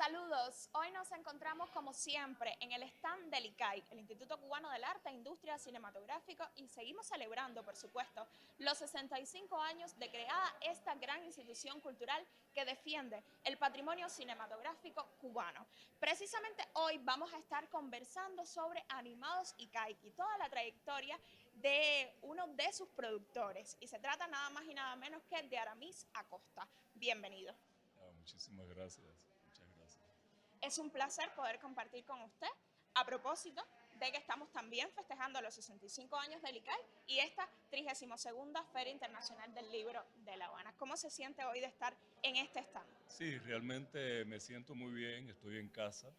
Saludos, hoy nos encontramos como siempre en el stand del ICAI, el Instituto Cubano del Arte e Industria Cinematográfica, y seguimos celebrando, por supuesto, los 65 años de creada esta gran institución cultural que defiende el patrimonio cinematográfico cubano. Precisamente hoy vamos a estar conversando sobre Animados ICAI y toda la trayectoria de uno de sus productores, y se trata nada más y nada menos que de Aramis Acosta. Bienvenido. Muchísimas gracias, muchas gracias. Es un placer poder compartir con usted a propósito de que estamos también festejando los 65 años del ICAI y esta 32ª Feria Internacional del Libro de La Habana. ¿Cómo se siente hoy de estar en este stand? Sí, realmente me siento muy bien, estoy en casa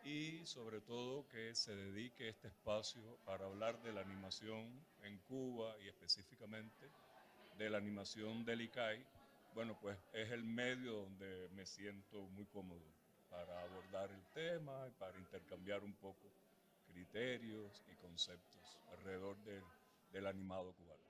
y sobre todo que se dedique este espacio para hablar de la animación en Cuba y específicamente de la animación del ICAI. Bueno, pues es el medio donde me siento muy cómodo para abordar el tema y para intercambiar un poco criterios y conceptos alrededor del animado cubano.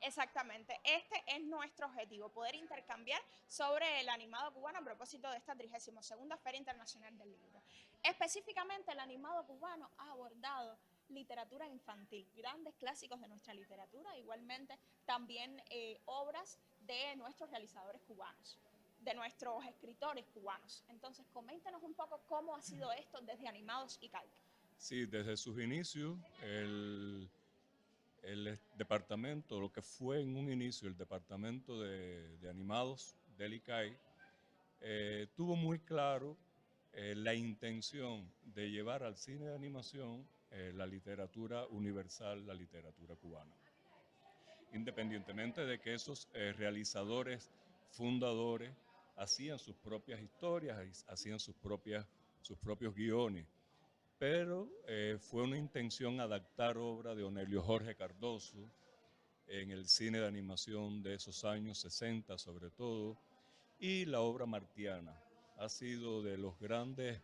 Exactamente, este es nuestro objetivo, poder intercambiar sobre el animado cubano a propósito de esta 32ª Feria Internacional del Libro. Específicamente, el animado cubano ha abordado literatura infantil, grandes clásicos de nuestra literatura, igualmente también obras de nuestros realizadores cubanos, de nuestros escritores cubanos. Entonces, coméntenos un poco cómo ha sido esto desde Animados y Calca. Sí, desde sus inicios, el departamento, lo que fue en un inicio el departamento de animados del ICAI, tuvo muy claro la intención de llevar al cine de animación la literatura universal, la literatura cubana. Independientemente de que esos realizadores, fundadores, hacían sus propias historias, hacían sus propios guiones, pero fue una intención adaptar obra de Onelio Jorge Cardoso en el cine de animación de esos años 60 sobre todo, y la obra martiana. Ha sido de los grandes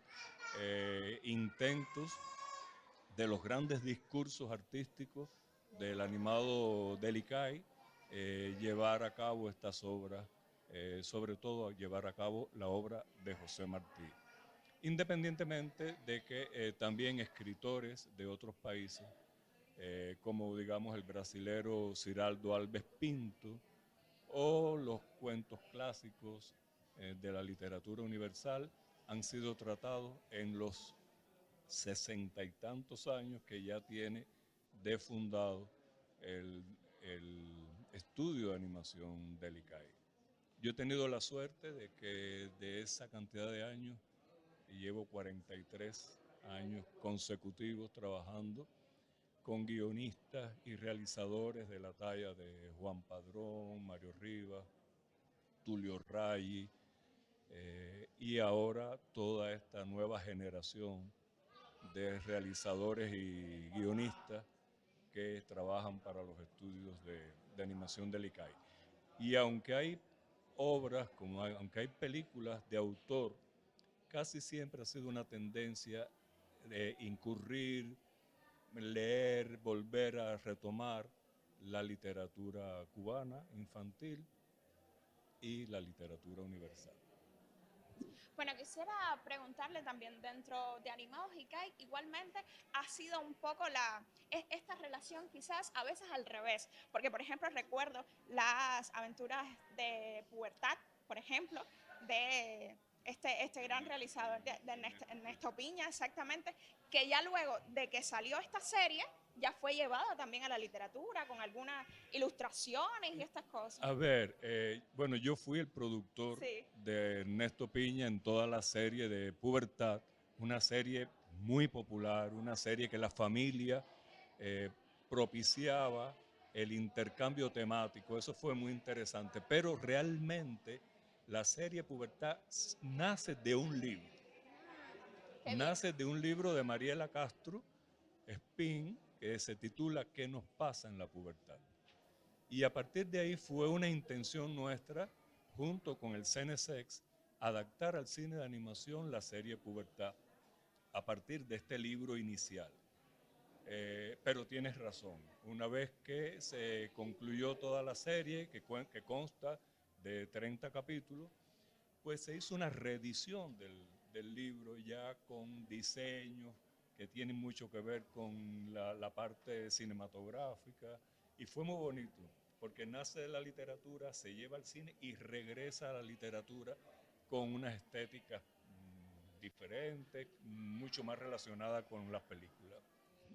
intentos, de los grandes discursos artísticos del animado del ICAI, llevar a cabo estas obras, sobre todo llevar a cabo la obra de José Martí. Independientemente de que también escritores de otros países, como digamos el brasilero Ciraldo Alves Pinto, o los cuentos clásicos de la literatura universal, han sido tratados en los 60 y tantos años que ya tiene de fundado el, el estudio de animación del ICAI. Yo he tenido la suerte de que de esa cantidad de años, y llevo 43 años consecutivos trabajando con guionistas y realizadores de la talla de Juan Padrón, Mario Rivas, Tulio Raggi, y ahora toda esta nueva generación de realizadores y guionistas que trabajan para los estudios de animación del ICAI. Y aunque hay obras, aunque hay películas de autor, casi siempre ha sido una tendencia de incurrir, leer, volver a retomar la literatura cubana infantil y la literatura universal. Bueno, quisiera preguntarle también, dentro de Animados Ikai, igualmente ha sido un poco esta relación quizás a veces al revés, porque por ejemplo recuerdo las aventuras de Pubertad, por ejemplo, de este gran realizador de Ernesto Piña, exactamente, que ya luego de que salió esta serie, ya fue llevada también a la literatura con algunas ilustraciones y estas cosas. A ver, bueno, yo fui el productor Sí. de Ernesto Piña en toda la serie de Pubertad, una serie muy popular, una serie que la familia eh, propiciaba el intercambio temático, eso fue muy interesante, pero realmente la serie Pubertad nace de un libro, Qué bien. nace de un libro de Mariela Castro Espín que se titula ¿Qué nos pasa en la pubertad? Y a partir de ahí fue una intención nuestra, junto con el CNSEX, adaptar al cine de animación la serie Pubertad a partir de este libro inicial. Pero tienes razón, una vez que se concluyó toda la serie, que consta de 30 capítulos, pues se hizo una reedición del libro ya con diseños que tienen mucho que ver con la parte cinematográfica, y fue muy bonito, porque nace de la literatura, se lleva al cine y regresa a la literatura con una estética diferente, mucho más relacionada con las películas.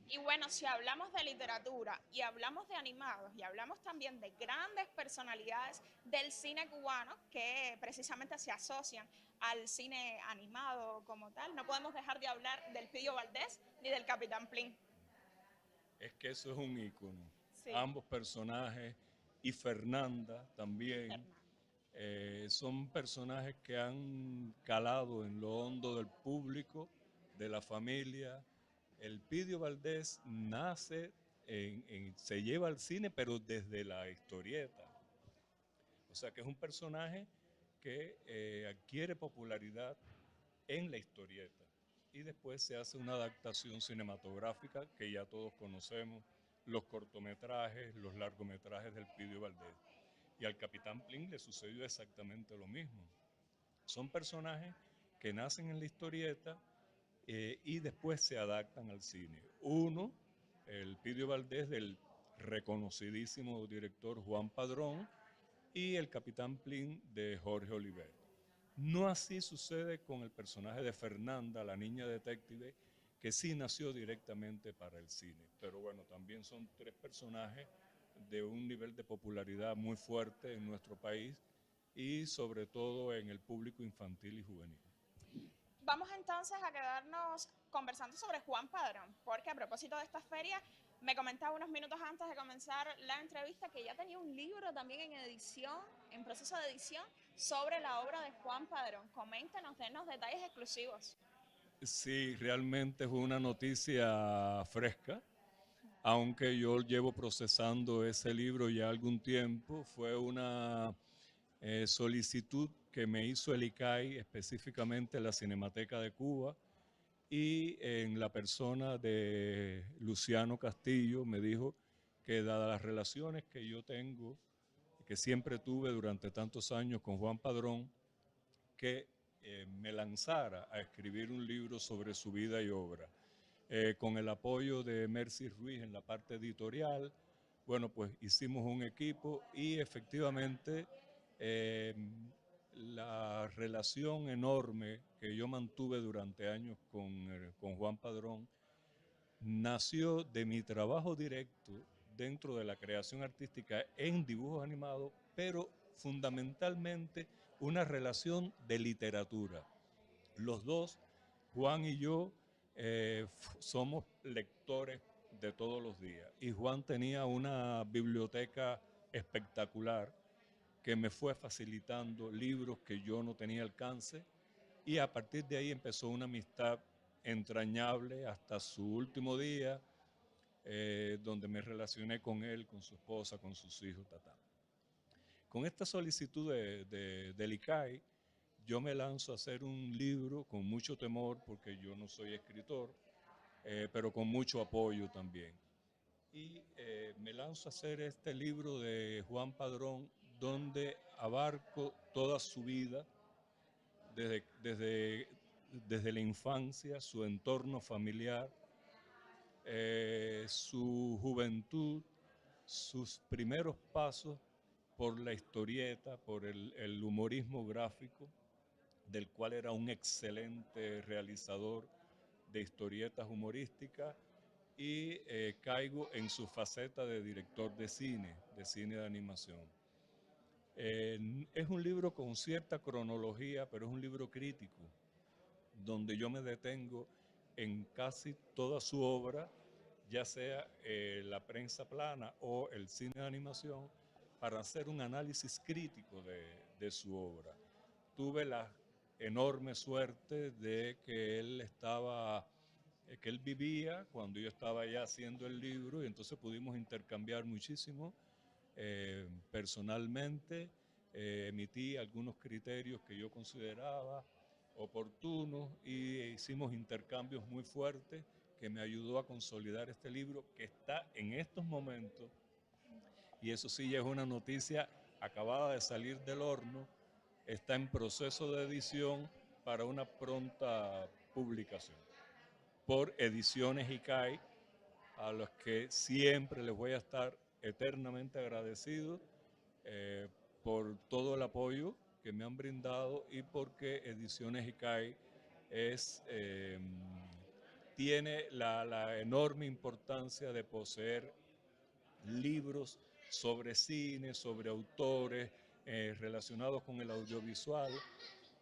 Y bueno, si hablamos de literatura y hablamos de animados y hablamos también de grandes personalidades del cine cubano que precisamente se asocian al cine animado como tal, no podemos dejar de hablar del Pidio Valdés ni del Capitán Plin. Es que eso es un ícono. Sí, Ambos personajes, y Fernanda también, Fernando. son personajes que han calado en lo hondo del público, de la familia. El Pidio Valdés nace, se lleva al cine, pero desde la historieta. O sea que es un personaje que adquiere popularidad en la historieta. Y después se hace una adaptación cinematográfica que ya todos conocemos, los cortometrajes, los largometrajes del Pidio Valdés. Y al Capitán Plin le sucedió exactamente lo mismo. Son personajes que nacen en la historieta y después se adaptan al cine. Uno, el Pidio Valdés del reconocidísimo director Juan Padrón, y el Capitán Plin de Jorge Oliver. No así sucede con el personaje de Fernanda, la niña detective, que sí nació directamente para el cine. Pero bueno, también son tres personajes de un nivel de popularidad muy fuerte en nuestro país y sobre todo en el público infantil y juvenil. Vamos entonces a quedarnos conversando sobre Juan Padrón, porque a propósito de esta feria, me comentaba unos minutos antes de comenzar la entrevista que ya tenía un libro también en edición, en proceso de edición, sobre la obra de Juan Padrón. Coméntenos, denos detalles exclusivos. Sí, realmente es una noticia fresca, aunque yo llevo procesando ese libro ya algún tiempo. Fue una solicitud que me hizo el ICAI, específicamente la Cinemateca de Cuba, y en la persona de Luciano Castillo me dijo que dadas las relaciones que yo tengo, que siempre tuve durante tantos años con Juan Padrón, que me lanzara a escribir un libro sobre su vida y obra. Con el apoyo de Mercy Ruiz en la parte editorial, bueno, pues hicimos un equipo y efectivamente eh, la relación enorme que yo mantuve durante años con Juan Padrón nació de mi trabajo directo dentro de la creación artística en dibujos animados, pero fundamentalmente una relación de literatura. Los dos, Juan y yo, somos lectores de todos los días. Y Juan tenía una biblioteca espectacular que me fue facilitando libros que yo no tenía alcance. Y a partir de ahí empezó una amistad entrañable hasta su último día, donde me relacioné con él, con su esposa, con sus hijos, tatá. Con esta solicitud del ICAI, yo me lanzo a hacer un libro con mucho temor, porque yo no soy escritor, pero con mucho apoyo también. Y me lanzo a hacer este libro de Juan Padrón, donde abarco toda su vida, desde, desde, desde la infancia, su entorno familiar, su juventud, sus primeros pasos por la historieta, por el humorismo gráfico, del cual era un excelente realizador de historietas humorísticas, y caigo en su faceta de director de cine de animación. Es un libro con cierta cronología, pero es un libro crítico, donde yo me detengo en casi toda su obra, ya sea la prensa plana o el cine de animación, para hacer un análisis crítico de su obra. Tuve la enorme suerte de que que él vivía cuando yo estaba ya haciendo el libro, y entonces pudimos intercambiar muchísimo personalmente. Emití algunos criterios que yo consideraba oportunos y hicimos intercambios muy fuertes que me ayudó a consolidar este libro, que está en estos momentos, y eso sí ya es una noticia acabada de salir del horno, está en proceso de edición para una pronta publicación por Ediciones Icay, a los que siempre les voy a estar eternamente agradecido por todo el apoyo que me han brindado y porque Ediciones Icay es, tiene la enorme importancia de poseer libros sobre cine, sobre autores relacionados con el audiovisual,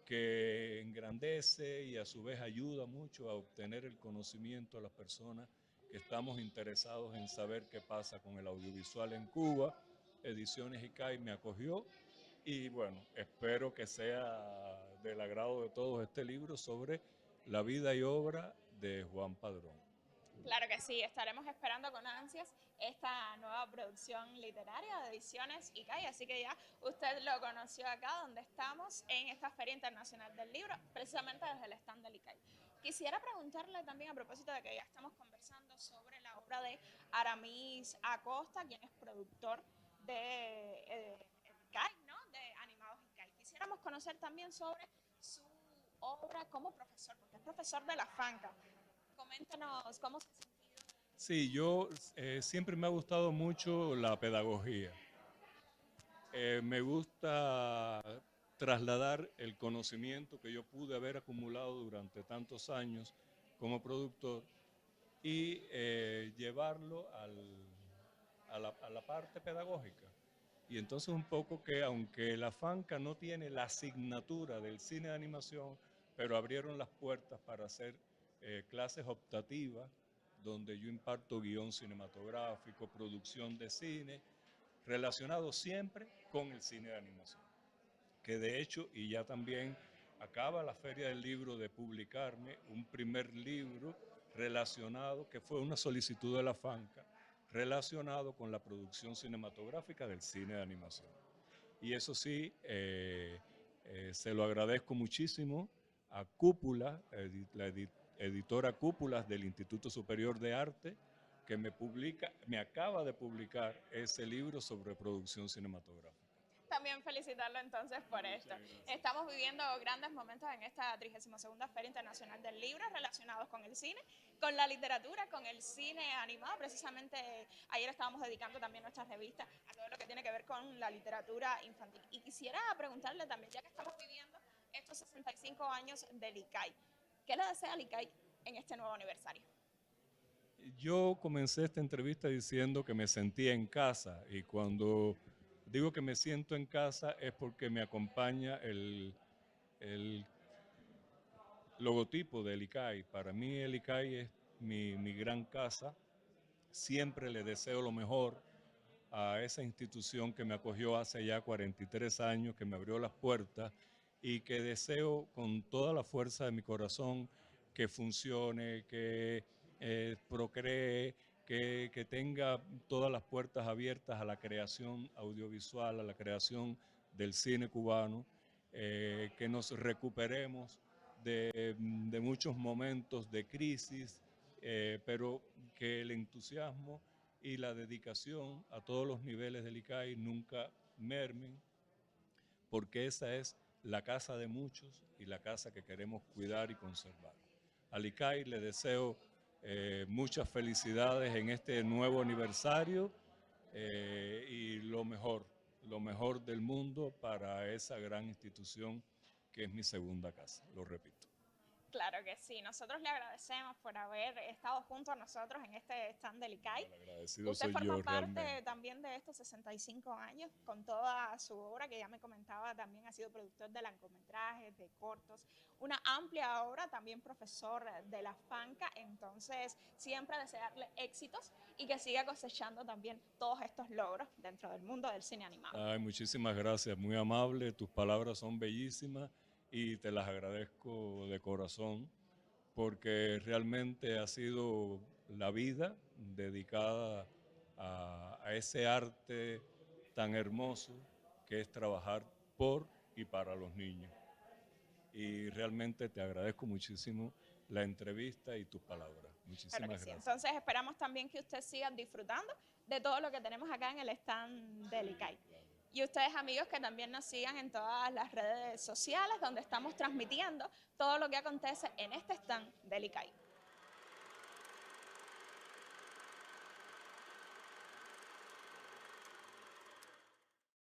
que engrandece y a su vez ayuda mucho a obtener el conocimiento a las personas que estamos interesados en saber qué pasa con el audiovisual en Cuba. Ediciones Icay me acogió y bueno, espero que sea del agrado de todos este libro sobre la vida y obra de Juan Padrón. Claro que sí, estaremos esperando con ansias esta nueva producción literaria de Ediciones Icay, así que ya usted lo conoció acá donde estamos en esta Feria Internacional del Libro, precisamente desde el stand del Icay. Quisiera preguntarle también a propósito de que ya estamos conversando sobre la obra de Aramis Acosta, quien es productor de Icay, ¿no? De Animados Icay. Quisiéramos conocer también sobre su obra como profesor, porque es profesor de la FANCA. Coméntanos cómo se ha sentido. Sí, yo siempre me ha gustado mucho la pedagogía. Me gusta trasladar el conocimiento que yo pude haber acumulado durante tantos años como productor y llevarlo a la parte pedagógica. Y entonces un poco que aunque la FANCA no tiene la asignatura del cine de animación, pero abrieron las puertas para hacer clases optativas donde yo imparto guión cinematográfico, producción de cine, relacionado siempre con el cine de animación. Que de hecho, y ya también acaba la Feria del Libro de publicarme un primer libro relacionado, que fue una solicitud de la FANCA, relacionado con la producción cinematográfica del cine de animación. Y eso sí, se lo agradezco muchísimo a Cúpula, editora Cúpulas del Instituto Superior de Arte, que me acaba de publicar ese libro sobre producción cinematográfica. También felicitarlo entonces por esto. Estamos viviendo grandes momentos en esta 32ª Feria Internacional del Libro relacionados con el cine, con la literatura, con el cine animado. Precisamente ayer estábamos dedicando también nuestra revista a todo lo que tiene que ver con la literatura infantil. Y quisiera preguntarle también, ya que estamos viviendo estos 65 años del ICAI, ¿qué le desea al ICAI en este nuevo aniversario? Yo comencé esta entrevista diciendo que me sentía en casa y cuando digo que me siento en casa es porque me acompaña el logotipo del ICAI. Para mí el ICAI es mi gran casa. Siempre le deseo lo mejor a esa institución que me acogió hace ya 43 años, que me abrió las puertas y que deseo con toda la fuerza de mi corazón que funcione, que procree, que tenga todas las puertas abiertas a la creación audiovisual, a la creación del cine cubano, que nos recuperemos de muchos momentos de crisis, pero que el entusiasmo y la dedicación a todos los niveles del ICAI nunca mermen, porque esa es la casa de muchos y la casa que queremos cuidar y conservar. Al ICAI le deseo muchas felicidades en este nuevo aniversario y lo mejor del mundo para esa gran institución que es mi segunda casa, lo repito. Claro que sí, nosotros le agradecemos por haber estado junto a nosotros en este stand del ICAI. El agradecido Usted soy forma yo parte realmente. también de estos 65 años con toda su obra, que ya me comentaba, también ha sido productor de largometrajes, de cortos, una amplia obra, también profesor de la FANCA, entonces siempre desearle éxitos y que siga cosechando también todos estos logros dentro del mundo del cine animado. Ay, muchísimas gracias, muy amable, tus palabras son bellísimas y te las agradezco de corazón porque realmente ha sido la vida dedicada a ese arte tan hermoso que es trabajar por y para los niños. Y realmente te agradezco muchísimo la entrevista y tus palabras. Claro que Muchísimas sí. gracias. Entonces esperamos también que usted siga disfrutando de todo lo que tenemos acá en el stand del ICAI. Y ustedes, amigos, que también nos sigan en todas las redes sociales donde estamos transmitiendo todo lo que acontece en este stand del ICAI.